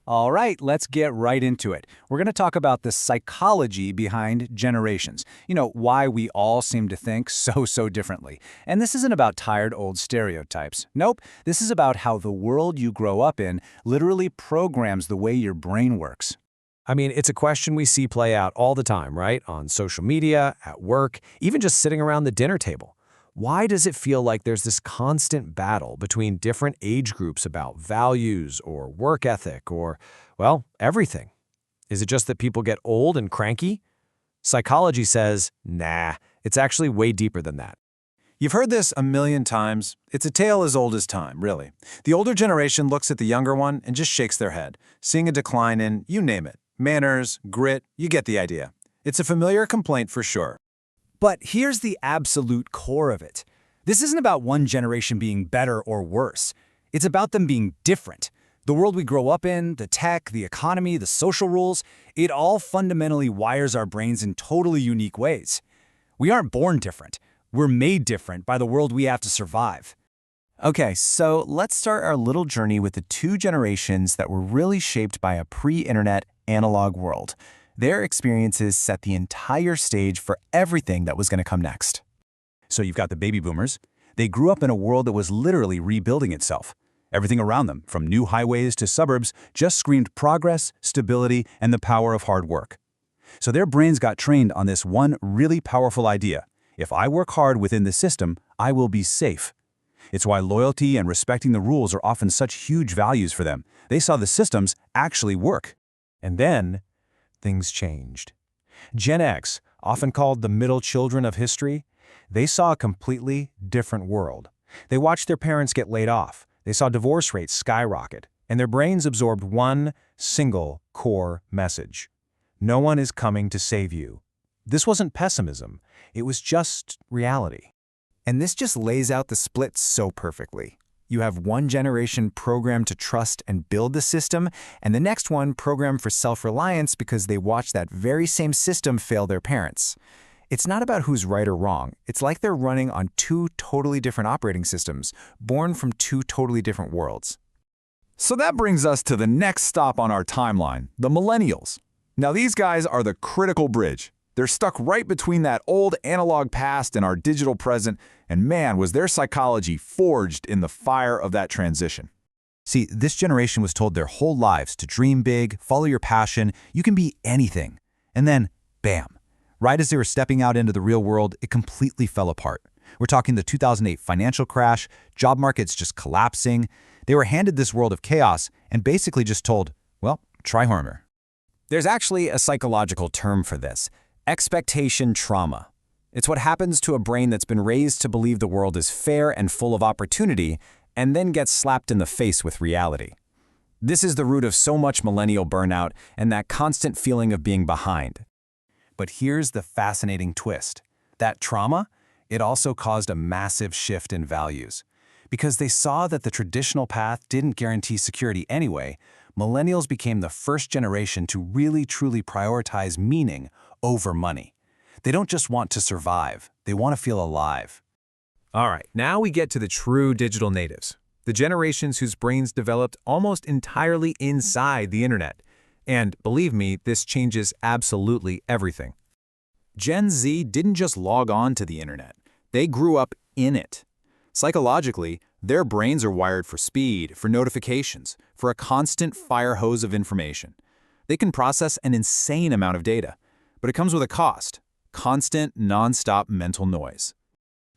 All right, let's get right into it. We're going to talk about the psychology behind generations. Why we all seem to think so differently. And this isn't about tired old stereotypes. Nope, this is about how the world you grow up in literally programs the way your brain works. I mean, it's a question we see play out all the time, right? On social media, at work, even just sitting around the dinner table. Why does it feel like there's this constant battle between different age groups about values or work ethic or, well, everything? Is it just that people get old and cranky? Psychology says, nah, it's actually way deeper than that. You've heard this a million times. It's a tale as old as time, really. The older generation looks at the younger one and just shakes their head, seeing a decline in, you name it, manners, grit, you get the idea. It's a familiar complaint for sure. But here's the absolute core of it. This isn't about one generation being better or worse. It's about them being different. The world we grow up in, the tech, the economy, the social rules, it all fundamentally wires our brains in totally unique ways. We aren't born different. We're made different by the world we have to survive. Okay, so let's start our little journey with the two generations that were really shaped by a pre-internet analog world. Their experiences set the entire stage for everything that was going to come next. So you've got the baby boomers. They grew up in a world that was literally rebuilding itself. Everything around them, from new highways to suburbs, just screamed progress, stability, and the power of hard work. So their brains got trained on this one really powerful idea. If I work hard within the system, I will be safe. It's why loyalty and respecting the rules are often such huge values for them. They saw the systems actually work. And then things changed. Gen X, often called the middle children of history, they saw a completely different world. They watched their parents get laid off. They saw divorce rates skyrocket, and their brains absorbed one single core message. No one is coming to save you. This wasn't pessimism. It was just reality. And this just lays out the split so perfectly. You have one generation programmed to trust and build the system, and the next one programmed for self-reliance because they watched that very same system fail their parents. It's not about who's right or wrong. It's like they're running on two totally different operating systems, born from two totally different worlds. So that brings us to the next stop on our timeline, the millennials. Now these guys are the critical bridge. They're stuck right between that old analog past and our digital present, and man, was their psychology forged in the fire of that transition. See, this generation was told their whole lives to dream big, follow your passion, you can be anything. And then, bam, right as they were stepping out into the real world, it completely fell apart. We're talking the 2008 financial crash, job markets just collapsing. They were handed this world of chaos and basically just told, well, try harder. There's actually a psychological term for this. Expectation trauma. It's what happens to a brain that's been raised to believe the world is fair and full of opportunity, and then gets slapped in the face with reality. This is the root of so much millennial burnout and that constant feeling of being behind. But here's the fascinating twist. That trauma, it also caused a massive shift in values. Because they saw that the traditional path didn't guarantee security anyway, millennials became the first generation to really truly prioritize meaning over money. They don't just want to survive, they want to feel alive. All right, now we get to the true digital natives, the generations whose brains developed almost entirely inside the internet. And believe me, this changes absolutely everything. Gen Z didn't just log on to the internet, they grew up in it. Psychologically, their brains are wired for speed, for notifications, for a constant fire hose of information. They can process an insane amount of data, but it comes with a cost. Constant, non-stop mental noise.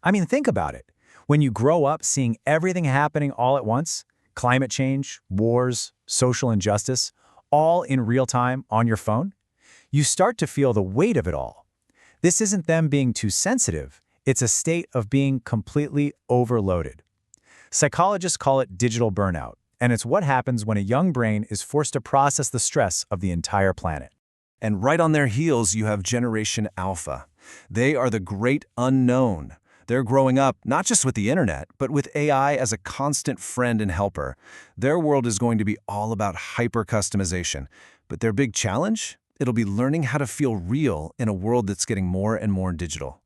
I mean, think about it. When you grow up seeing everything happening all at once, climate change, wars, social injustice, all in real time on your phone, you start to feel the weight of it all. This isn't them being too sensitive. It's a state of being completely overloaded. Psychologists call it digital burnout, and it's what happens when a young brain is forced to process the stress of the entire planet. And right on their heels, you have Generation Alpha. They are the great unknown. They're growing up not just with the internet, but with AI as a constant friend and helper. Their world is going to be all about hyper-customization. But their big challenge? It'll be learning how to feel real in a world that's getting more and more digital.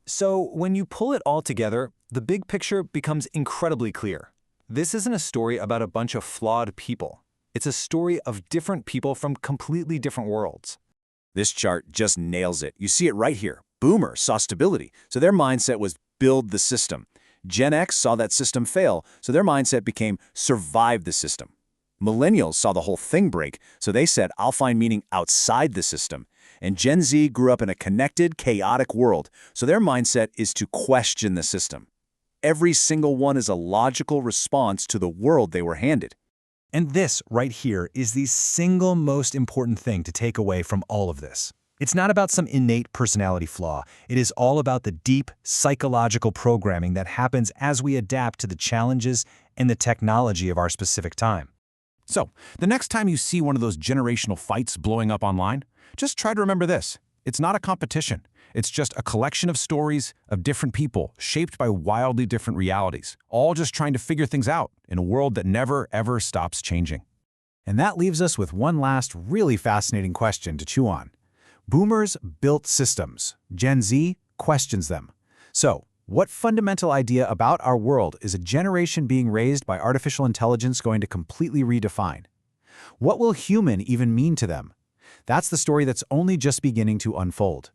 So when you pull it all together, the big picture becomes incredibly clear. This isn't a story about a bunch of flawed people. It's a story of different people from completely different worlds. This chart just nails it. You see it right here. Boomers saw stability, so their mindset was build the system. Gen X saw that system fail, so their mindset became survive the system. Millennials saw the whole thing break, so they said, I'll find meaning outside the system. And Gen Z grew up in a connected, chaotic world, so their mindset is to question the system. Every single one is a logical response to the world they were handed. And this right here is the single most important thing to take away from all of this. It's not about some innate personality flaw. It is all about the deep psychological programming that happens as we adapt to the challenges and the technology of our specific time. So, the next time you see one of those generational fights blowing up online, just try to remember this. It's not a competition. It's just a collection of stories of different people shaped by wildly different realities, all just trying to figure things out in a world that never, ever stops changing. And that leaves us with one last really fascinating question to chew on. Boomers built systems. Gen Z questions them. So, what fundamental idea about our world is a generation being raised by artificial intelligence going to completely redefine? What will human even mean to them? That's the story that's only just beginning to unfold.